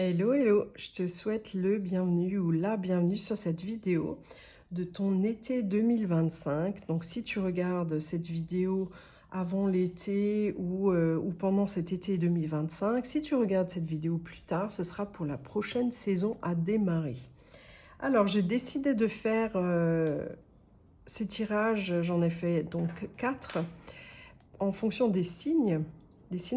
Hello, hello, je te souhaite le bienvenu ou la bienvenue sur cette vidéo de ton été 2025. Donc si tu regardes cette vidéo avant l'été ou pendant cet été 2025, si tu regardes cette vidéo plus tard, ce sera pour la prochaine saison à démarrer. Alors j'ai décidé de faire ces tirages, j'en ai fait donc 4 en fonction des signes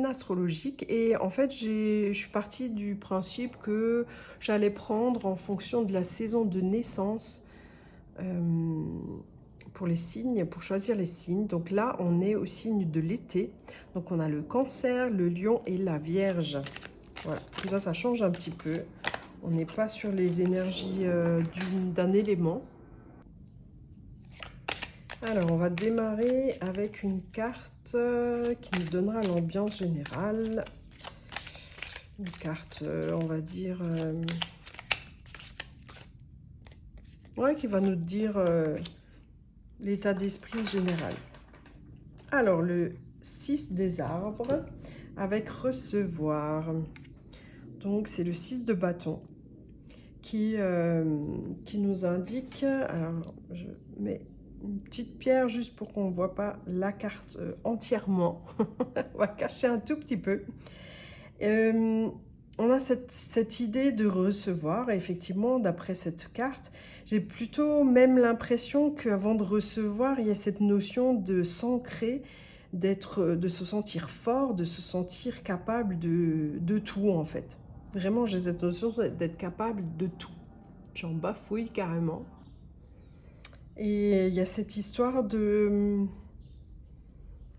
astrologiques. Et en fait, je suis partie du principe que j'allais prendre en fonction de la saison de naissance euh, pour les signes, pour choisir les signes. Donc là, on est au signe de l'été. Donc on a le Cancer, le Lion et la Vierge. Voilà, tout ça change un petit peu. On n'est pas sur les énergies d'un élément. Alors, on va démarrer avec une carte qui nous donnera l'ambiance générale. Une carte, on va dire, ouais, qui va nous dire l'état d'esprit général. Alors, le 6 des arbres avec recevoir. Donc, c'est le 6 de bâton qui nous indique... Alors, je mets une petite pierre juste pour qu'on ne voit pas la carte entièrement. On va cacher un tout petit peu. On a cette idée de recevoir, et effectivement, d'après cette carte, j'ai plutôt même l'impression qu'avant de recevoir, il y a cette notion de s'ancrer, de se sentir fort, de se sentir capable de tout, en fait. Vraiment, j'ai cette notion d'être capable de tout. J'en bafouille carrément. Et il y a cette histoire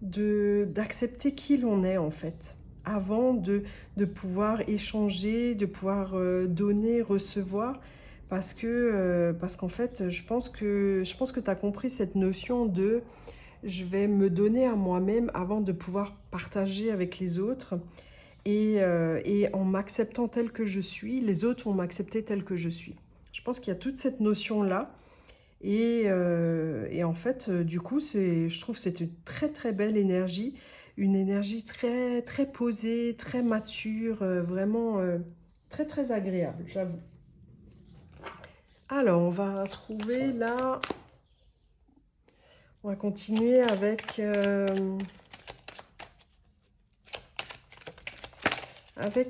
d'accepter qui l'on est en fait, avant de pouvoir échanger, de pouvoir donner, recevoir, parce qu'en fait, je pense que tu as compris cette notion de je vais me donner à moi-même avant de pouvoir partager avec les autres. Et en m'acceptant tel que je suis, les autres vont m'accepter tel que je suis. Je pense qu'il y a toute cette notion-là et en fait, du coup, je trouve que c'est une très très belle énergie, une énergie très très posée, très mature, vraiment très très agréable, j'avoue. Alors, on va continuer avec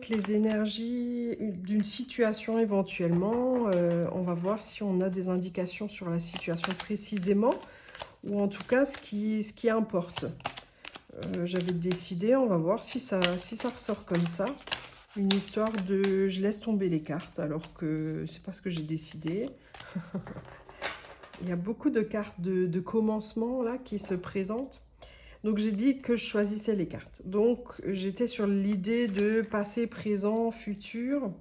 les énergies d'une situation éventuellement. On va voir si on a des indications sur la situation précisément, ou en tout cas ce qui importe. J'avais décidé, on va voir si ça ressort comme ça. Une histoire de je laisse tomber les cartes alors que c'est pas ce que j'ai décidé. Il y a beaucoup de cartes de commencement là qui se présentent. Donc j'ai dit que je choisissais les cartes. Donc j'étais sur l'idée de passé, présent, futur.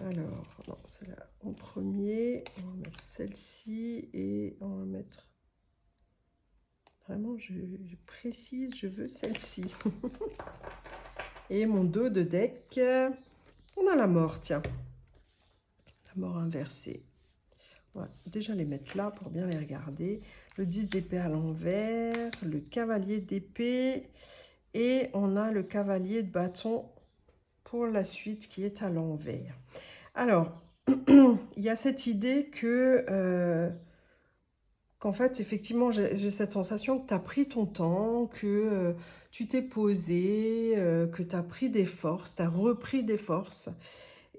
Alors, non, c'est là en premier. On va mettre celle-ci et on va mettre... Vraiment, je précise, je veux celle-ci. Et mon dos de deck, on a la mort, tiens. La mort inversée. On va déjà les mettre là pour bien les regarder. Le 10 d'épée à l'envers, le cavalier d'épée et on a le cavalier de bâton pour la suite qui est à l'envers. Alors, il y a cette idée qu'en fait, effectivement, j'ai cette sensation que tu as pris ton temps, que tu t'es posé, que tu as pris des forces, tu as repris des forces.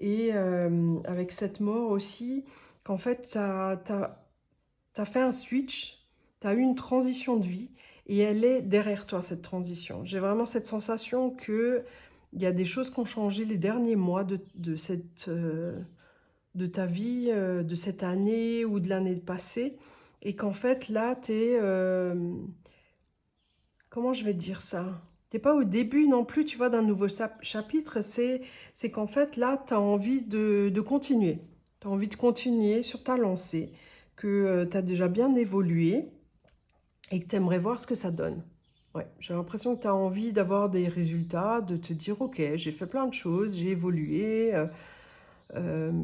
Et avec cette mort aussi, qu'en fait, tu as fait un switch, tu as eu une transition de vie, et elle est derrière toi, cette transition. J'ai vraiment cette sensation qu'il y a des choses qui ont changé les derniers mois de ta vie, de cette année ou de l'année passée, et qu'en fait, là, tu es... comment je vais dire ça? T'es pas au début non plus, tu vois, d'un nouveau chapitre. C'est qu'en fait, là, tu as envie de continuer. Tu as envie de continuer sur ta lancée, que tu as déjà bien évolué et que tu aimerais voir ce que ça donne. Ouais, j'ai l'impression que tu as envie d'avoir des résultats, de te dire, ok, j'ai fait plein de choses, j'ai évolué,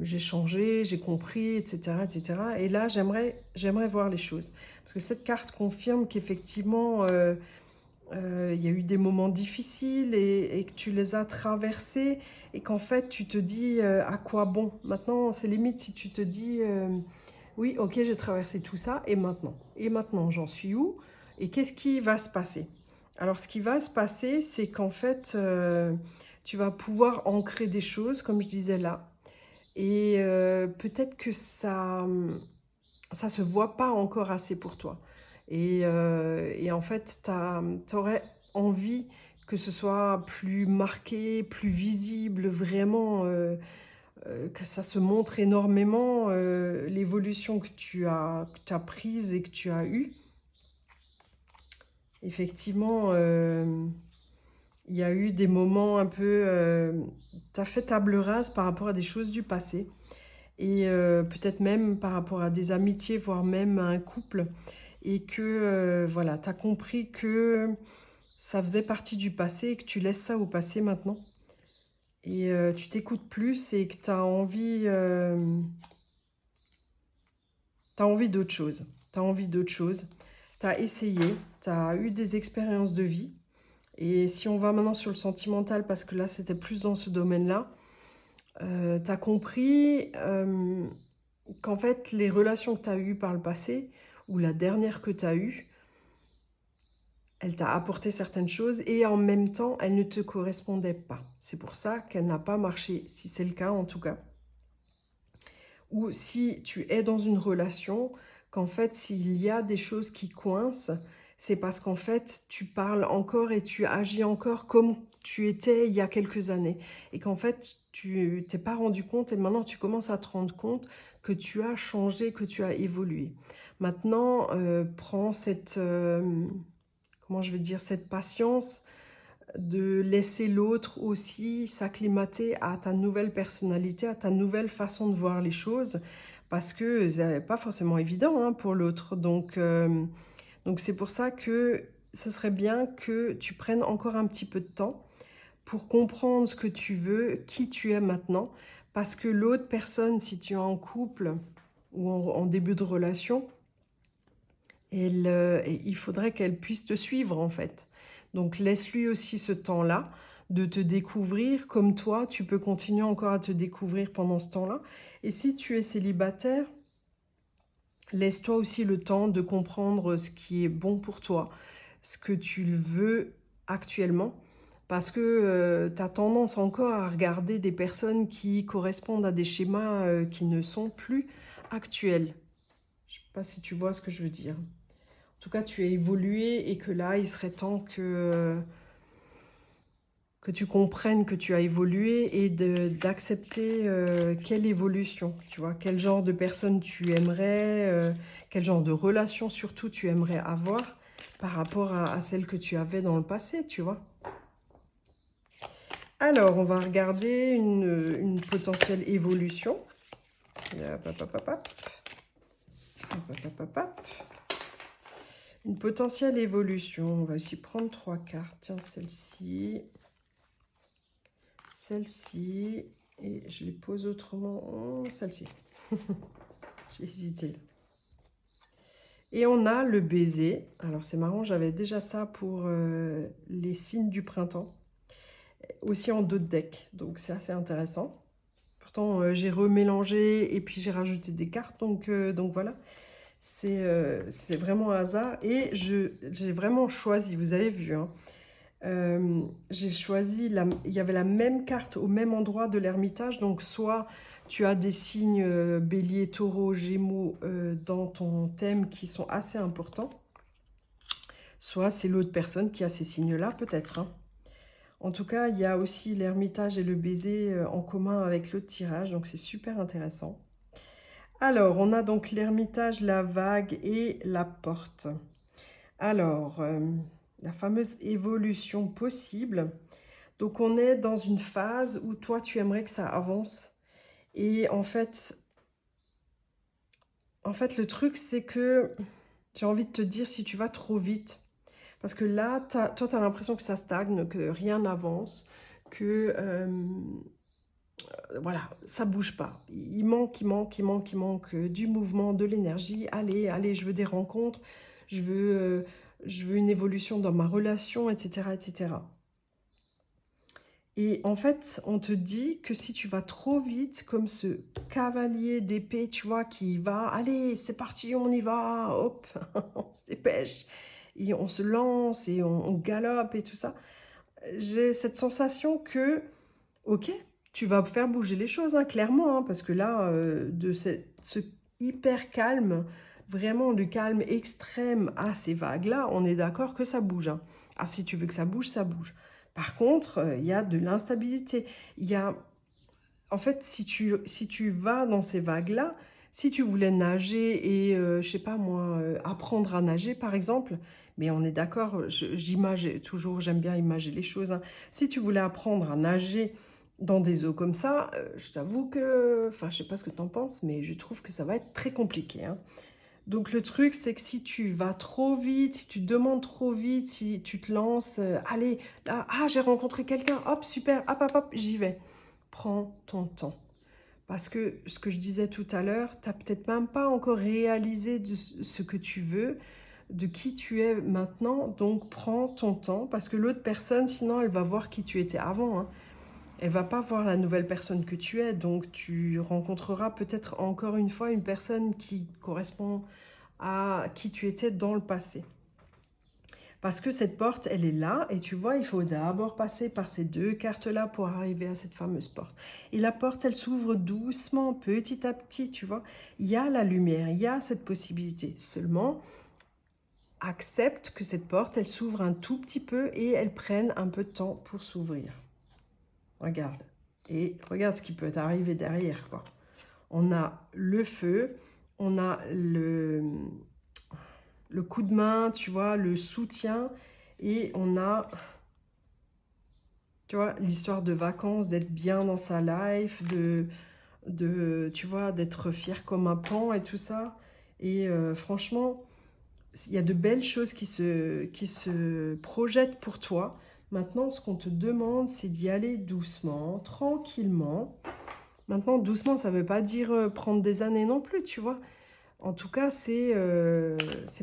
j'ai changé, j'ai compris, etc., etc. Et là, j'aimerais voir les choses. Parce que cette carte confirme qu'effectivement... il y a eu des moments difficiles et que tu les as traversés et qu'en fait tu te dis à quoi bon? Maintenant, c'est limite si tu te dis oui, ok, j'ai traversé tout ça et maintenant? Et maintenant, j'en suis où? Et qu'est-ce qui va se passer? Alors, ce qui va se passer, c'est qu'en fait, tu vas pouvoir ancrer des choses, comme je disais là, et peut-être que ça se voit pas encore assez pour toi. Et en fait, tu aurais envie que ce soit plus marqué, plus visible, vraiment, que ça se montre énormément, l'évolution que tu as prise et que tu as eue. Effectivement, il y a eu des moments un peu, tu as fait table rase par rapport à des choses du passé et peut-être même par rapport à des amitiés, voire même à un couple et que, voilà, tu as compris que ça faisait partie du passé et que tu laisses ça au passé maintenant et tu t'écoutes plus et que tu as envie, d'autre chose. Tu as envie d'autre chose. Tu as essayé, tu as eu des expériences de vie et si on va maintenant sur le sentimental, parce que là, c'était plus dans ce domaine-là, tu as compris, qu'en fait, les relations que tu as eues par le passé ou la dernière que tu as eue, elle t'a apporté certaines choses et en même temps, elle ne te correspondait pas. C'est pour ça qu'elle n'a pas marché, si c'est le cas en tout cas. Ou si tu es dans une relation, qu'en fait, s'il y a des choses qui coincent, c'est parce qu'en fait, tu parles encore et tu agis encore comme tu étais il y a quelques années. Et qu'en fait, tu t'es pas rendu compte et maintenant tu commences à te rendre compte que tu as changé, que tu as évolué. Maintenant, prends cette, comment je vais dire, cette patience de laisser l'autre aussi s'acclimater à ta nouvelle personnalité, à ta nouvelle façon de voir les choses, parce que c'est pas forcément évident hein, pour l'autre. Donc c'est pour ça que ce serait bien que tu prennes encore un petit peu de temps pour comprendre ce que tu veux, qui tu es maintenant, parce que l'autre personne, si tu es en couple ou en début de relation, il faudrait qu'elle puisse te suivre en fait. Donc laisse-lui aussi ce temps-là de te découvrir comme toi, tu peux continuer encore à te découvrir pendant ce temps-là. Et si tu es célibataire, laisse-toi aussi le temps de comprendre ce qui est bon pour toi, ce que tu veux actuellement. Parce que tu as tendance encore à regarder des personnes qui correspondent à des schémas qui ne sont plus actuels. Je ne sais pas si tu vois ce que je veux dire. En tout cas, tu as évolué et que là, il serait temps que tu comprennes que tu as évolué et d'accepter quelle évolution, tu vois, quel genre de personne tu aimerais, quel genre de relation surtout tu aimerais avoir par rapport à celle que tu avais dans le passé, tu vois. Alors, on va regarder une potentielle évolution. Hop, hop, hop, hop, hop. Hop, hop, hop, hop. Une potentielle évolution. On va aussi prendre 3 cartes. Tiens, celle-ci. Celle-ci. Et je les pose autrement. Oh, celle-ci. J'ai hésité. Et on a le baiser. Alors, c'est marrant, j'avais déjà ça pour les signes du printemps. Aussi en dos de deck. Donc, c'est assez intéressant. Pourtant, j'ai remélangé et puis j'ai rajouté des cartes. Donc voilà. C'est vraiment un hasard. Et j'ai vraiment choisi, vous avez vu, hein, j'ai choisi, il y avait la même carte au même endroit de l'ermitage. Donc soit tu as des signes bélier, taureau, gémeaux dans ton thème qui sont assez importants. Soit c'est l'autre personne qui a ces signes-là peut-être. Hein. En tout cas, il y a aussi l'ermitage et le baiser en commun avec l'autre tirage. Donc c'est super intéressant. Alors, on a donc l'ermitage, la vague et la porte. Alors, la fameuse évolution possible. Donc, on est dans une phase où toi, tu aimerais que ça avance. Et en fait le truc, c'est que j'ai envie de te dire si tu vas trop vite. Parce que là, toi, tu as l'impression que ça stagne, que rien n'avance, que voilà, ça bouge pas. Il manque du mouvement, de l'énergie. Allez, allez, je veux des rencontres, je veux je veux une évolution dans ma relation, etc., etc. Et en fait, on te dit que si tu vas trop vite, comme ce cavalier d'épée, tu vois, qui va, allez, c'est parti, on y va, hop, on se dépêche, et on se lance, et on galope, et tout ça. J'ai cette sensation que, ok, tu vas faire bouger les choses, hein, clairement, hein, parce que là, de ce hyper calme, vraiment du calme extrême à ces vagues-là, on est d'accord que ça bouge, hein. Ah, si tu veux que ça bouge, ça bouge. Par contre, il y a de l'instabilité. Il y a, en fait, si tu vas dans ces vagues-là, si tu voulais nager et, je sais pas moi, apprendre à nager, par exemple, mais on est d'accord, j'image toujours, j'aime bien imager les choses, hein. Si tu voulais apprendre à nager dans des eaux comme ça, je t'avoue que, enfin, je sais pas ce que tu en penses, mais je trouve que ça va être très compliqué, hein. Donc le truc, c'est que si tu vas trop vite, si tu demandes trop vite, si tu te lances, allez, là, ah, j'ai rencontré quelqu'un, hop, super, hop, hop, hop, j'y vais. Prends ton temps. Parce que ce que je disais tout à l'heure, tu n'as peut-être même pas encore réalisé de ce que tu veux, de qui tu es maintenant. Donc prends ton temps, parce que l'autre personne, sinon, elle va voir qui tu étais avant, hein. Elle va pas voir la nouvelle personne que tu es. Donc tu rencontreras peut-être encore une fois une personne qui correspond à qui tu étais dans le passé. Parce que cette porte, elle est là, et tu vois, il faut d'abord passer par ces deux cartes-là pour arriver à cette fameuse porte. Et la porte, elle s'ouvre doucement, petit à petit, tu vois. Il y a la lumière, il y a cette possibilité. Seulement, accepte que cette porte, elle s'ouvre un tout petit peu et elle prenne un peu de temps pour s'ouvrir. Regarde. Et regarde ce qui peut arriver derrière, quoi. On a le feu, on a le coup de main, tu vois, le soutien, et on a, tu vois, l'histoire de vacances, d'être bien dans sa life, tu vois, d'être fier comme un pan et tout ça. Et franchement, il y a de belles choses qui se projettent pour toi. Maintenant, ce qu'on te demande, c'est d'y aller doucement, tranquillement. Maintenant, doucement, ça ne veut pas dire prendre des années non plus, tu vois. En tout cas, c'est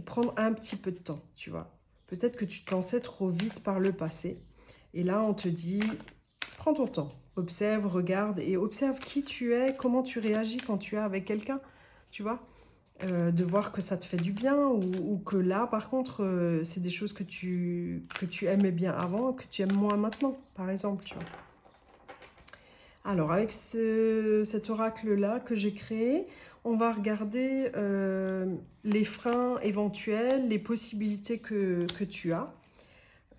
prendre un petit peu de temps, tu vois. Peut-être que tu te lançais trop vite par le passé. Et là, on te dit, prends ton temps. Observe, regarde et observe qui tu es, comment tu réagis quand tu es avec quelqu'un, tu vois. De voir que ça te fait du bien, ou que là, par contre, c'est des choses que tu aimais bien avant, que tu aimes moins maintenant, par exemple, tu vois. Alors, avec cet oracle-là que j'ai créé, on va regarder les freins éventuels, les possibilités que tu as,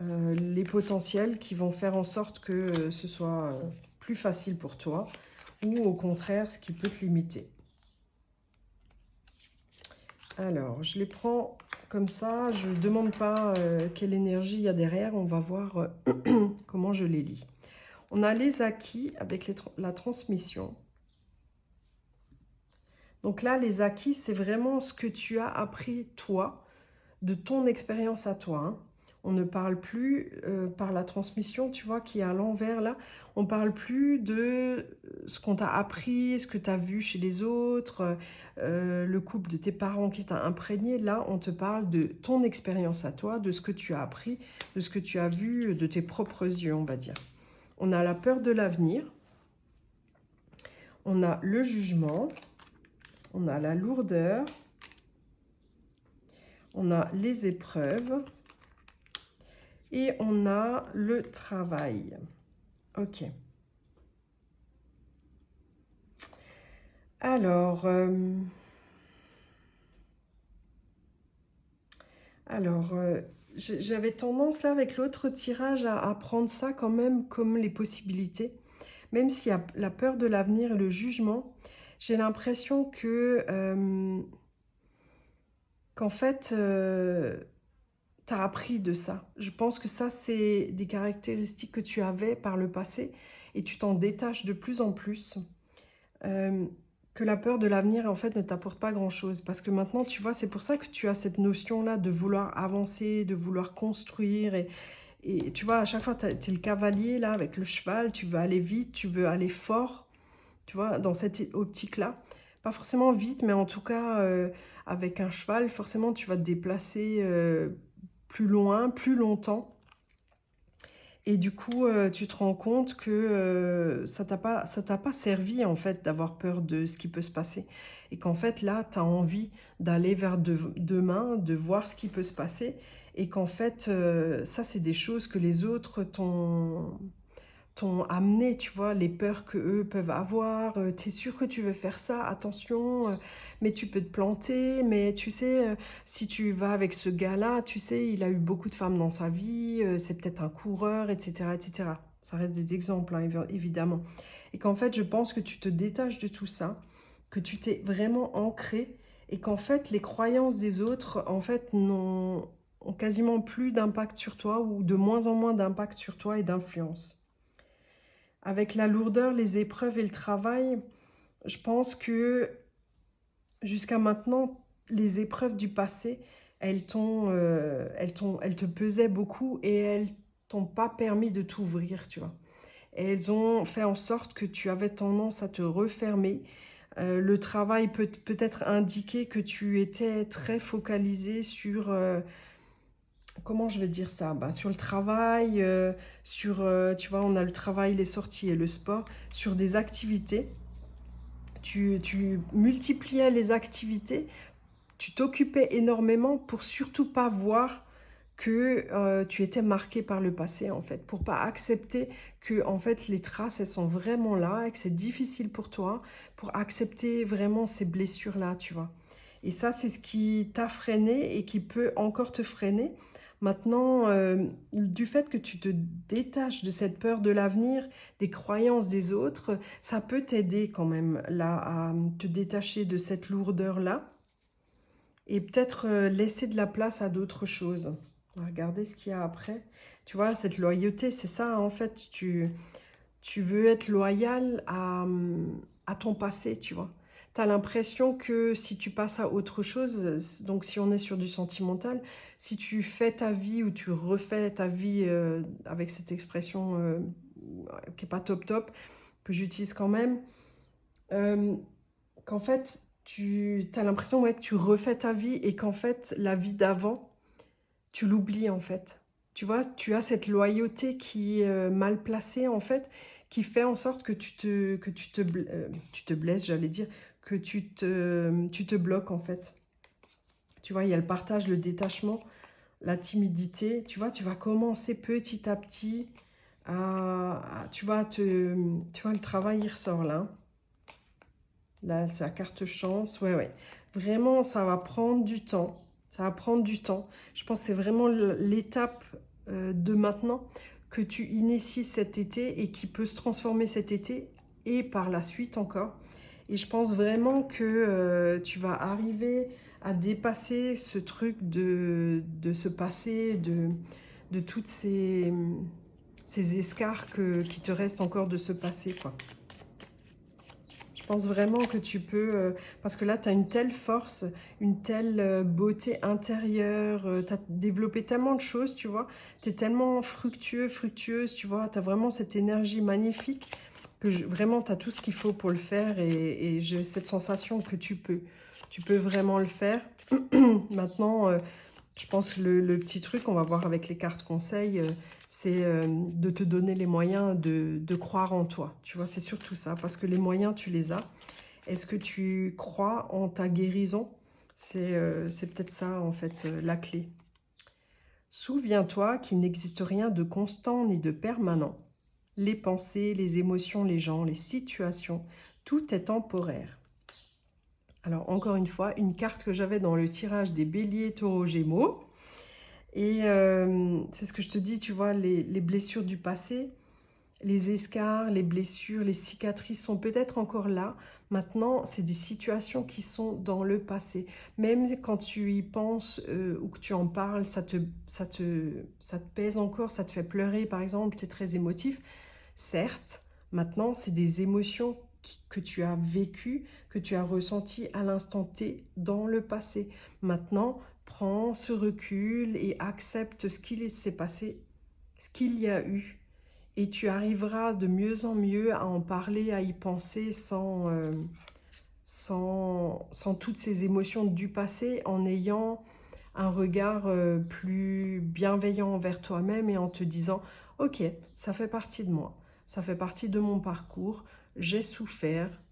les potentiels qui vont faire en sorte que ce soit plus facile pour toi, ou au contraire, ce qui peut te limiter. Alors, je les prends comme ça, je ne demande pas quelle énergie il y a derrière, on va voir comment je les lis. On a les acquis avec la transmission. Donc là, les acquis, c'est vraiment ce que tu as appris, toi, de ton expérience à toi, hein. On ne parle plus par la transmission, tu vois, qui est à l'envers, là. On parle plus de ce qu'on t'a appris, ce que tu as vu chez les autres, le couple de tes parents qui t'a imprégné. Là, on te parle de ton expérience à toi, de ce que tu as appris, de ce que tu as vu de tes propres yeux, on va dire. On a la peur de l'avenir. On a le jugement. On a la lourdeur. On a les épreuves. Et on a le travail. Ok. Alors, j'avais tendance là avec l'autre tirage à prendre ça quand même comme les possibilités. Même s'il y a la peur de l'avenir et le jugement, j'ai l'impression que qu'en fait, tu as appris de ça. Je pense que ça, c'est des caractéristiques que tu avais par le passé et tu t'en détaches de plus en plus. Euh, que la peur de l'avenir, en fait, ne t'apporte pas grand-chose. Parce que maintenant, tu vois, c'est pour ça que tu as cette notion-là de vouloir avancer, de vouloir construire. Et tu vois, à chaque fois, tu es le cavalier, là, avec le cheval, tu veux aller vite, tu veux aller fort, tu vois, dans cette optique-là. Pas forcément vite, mais en tout cas, avec un cheval, forcément, tu vas te déplacer plus loin, plus longtemps. Et du coup, tu te rends compte que ça t'a pas servi en fait d'avoir peur de ce qui peut se passer. Et qu'en fait là, tu as envie d'aller vers demain, de voir ce qui peut se passer. Et qu'en fait, ça c'est des choses que les autres t'ont amené, tu vois, les peurs que eux peuvent avoir. Tu es sûr que tu veux faire ça, attention, mais tu peux te planter. Mais tu sais, si tu vas avec ce gars-là, tu sais, il a eu beaucoup de femmes dans sa vie, c'est peut-être un coureur, etc., etc. Ça reste des exemples, hein, évidemment. Et qu'en fait, je pense que tu te détaches de tout ça, que tu t'es vraiment ancré, et qu'en fait, les croyances des autres, en fait, ont quasiment plus d'impact sur toi, ou de moins en moins d'impact sur toi et d'influence. Avec la lourdeur, les épreuves et le travail, je pense que jusqu'à maintenant, les épreuves du passé, elles te pesaient beaucoup et elles t'ont pas permis de t'ouvrir, tu vois. Et elles ont fait en sorte que tu avais tendance à te refermer. Le travail peut-être indiquer que tu étais très focalisé sur comment je vais dire ça? Bah, sur le travail, sur, tu vois, on a le travail, les sorties et le sport, sur des activités. Tu multipliais les activités, tu t'occupais énormément pour surtout pas voir que tu étais marqué par le passé, en fait, pour pas accepter que, en fait, les traces, elles sont vraiment là et que c'est difficile pour toi, pour accepter vraiment ces blessures-là, tu vois. Et ça, c'est ce qui t'a freiné et qui peut encore te freiner. Maintenant, du fait que tu te détaches de cette peur de l'avenir, des croyances des autres, ça peut t'aider quand même là à te détacher de cette lourdeur-là et peut-être laisser de la place à d'autres choses. On va regarder ce qu'il y a après. Tu vois, cette loyauté, c'est ça, hein, en fait. Tu veux être loyal à ton passé, tu vois. Tu as l'impression que si tu passes à autre chose, donc si on est sur du sentimental, si tu fais ta vie ou tu refais ta vie avec cette expression qui n'est pas top top, que j'utilise quand même, euh, qu'en fait, tu as l'impression ouais, que tu refais ta vie et qu'en fait, la vie d'avant, tu l'oublies en fait. Tu vois, tu as cette loyauté qui est mal placée en fait, qui fait en sorte que tu te blesses, j'allais dire, que tu te bloques en fait. Tu vois, il y a le partage, le détachement, la timidité. Tu vois, tu vas commencer petit à petit tu vois, le travail, il ressort là. Là, c'est la carte chance. Ouais, ouais. Vraiment, ça va prendre du temps. Ça va prendre du temps. Je pense que c'est vraiment l'étape de maintenant que tu inities cet été et qui peut se transformer cet été et par la suite encore. Et je pense vraiment que tu vas arriver à dépasser ce truc de ce passé, de toutes ces escarres qui te restent encore de ce passé, quoi. Je pense vraiment que tu peux, parce que là, tu as une telle force, une telle beauté intérieure, tu as développé tellement de choses, tu vois. Tu es tellement fructueux, fructueuse, tu vois. Tu as vraiment cette énergie magnifique que vraiment, tu as tout ce qu'il faut pour le faire et j'ai cette sensation que tu peux. Tu peux vraiment le faire. Maintenant, je pense que le petit truc, on va voir avec les cartes conseils, c'est de te donner les moyens de croire en toi. Tu vois, c'est surtout ça, parce que les moyens, tu les as. Est-ce que tu crois en ta guérison? C'est peut-être ça, en fait, la clé. Souviens-toi qu'il n'existe rien de constant ni de permanent. Les pensées, les émotions, les gens, les situations, tout est temporaire. Alors, encore une fois, une carte que j'avais dans le tirage des béliers, taureaux, gémeaux. Et c'est ce que je te dis, tu vois, les blessures du passé, les escarres, les blessures, les cicatrices sont peut-être encore là. Maintenant, c'est des situations qui sont dans le passé. Même quand tu y penses ou que tu en parles, ça te pèse encore, ça te fait pleurer, par exemple, tu es très émotif. Certes, maintenant, c'est des émotions que tu as vécues, que tu as ressenties à l'instant T dans le passé. Maintenant, prends ce recul et accepte ce qui s'est passé, ce qu'il y a eu. Et tu arriveras de mieux en mieux à en parler, à y penser sans toutes ces émotions du passé, en ayant un regard plus bienveillant envers toi-même et en te disant: «Ok, ça fait partie de moi, ça fait partie de mon parcours, j'ai souffert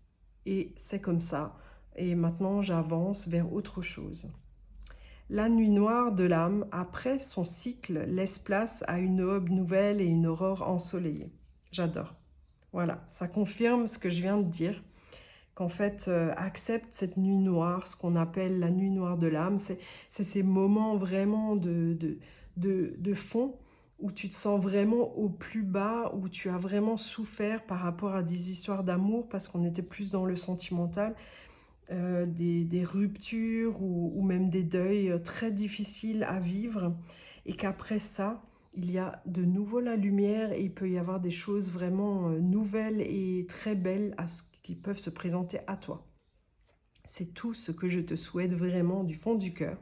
et c'est comme ça et maintenant j'avance vers autre chose». La nuit noire de l'âme, après son cycle, laisse place à une aube nouvelle et une aurore ensoleillée. J'adore. Voilà, ça confirme ce que je viens de dire, qu'en fait, accepte cette nuit noire, ce qu'on appelle la nuit noire de l'âme. C'est ces moments vraiment de fond où tu te sens vraiment au plus bas, où tu as vraiment souffert par rapport à des histoires d'amour, parce qu'on était plus dans le sentimental, des ruptures ou même des deuils très difficiles à vivre, et qu'après ça, il y a de nouveau la lumière et il peut y avoir des choses vraiment nouvelles et très belles qui peuvent se présenter à toi. C'est tout ce que je te souhaite vraiment du fond du cœur.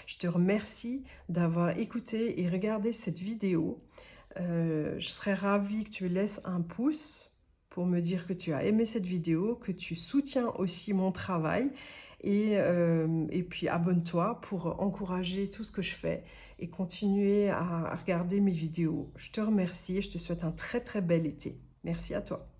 Je te remercie d'avoir écouté et regardé cette vidéo. Je serais ravie que tu laisses un pouce pour me dire que tu as aimé cette vidéo, que tu soutiens aussi mon travail et puis abonne-toi pour encourager tout ce que je fais et continuer à regarder mes vidéos. Je te remercie et je te souhaite un très très bel été. Merci à toi.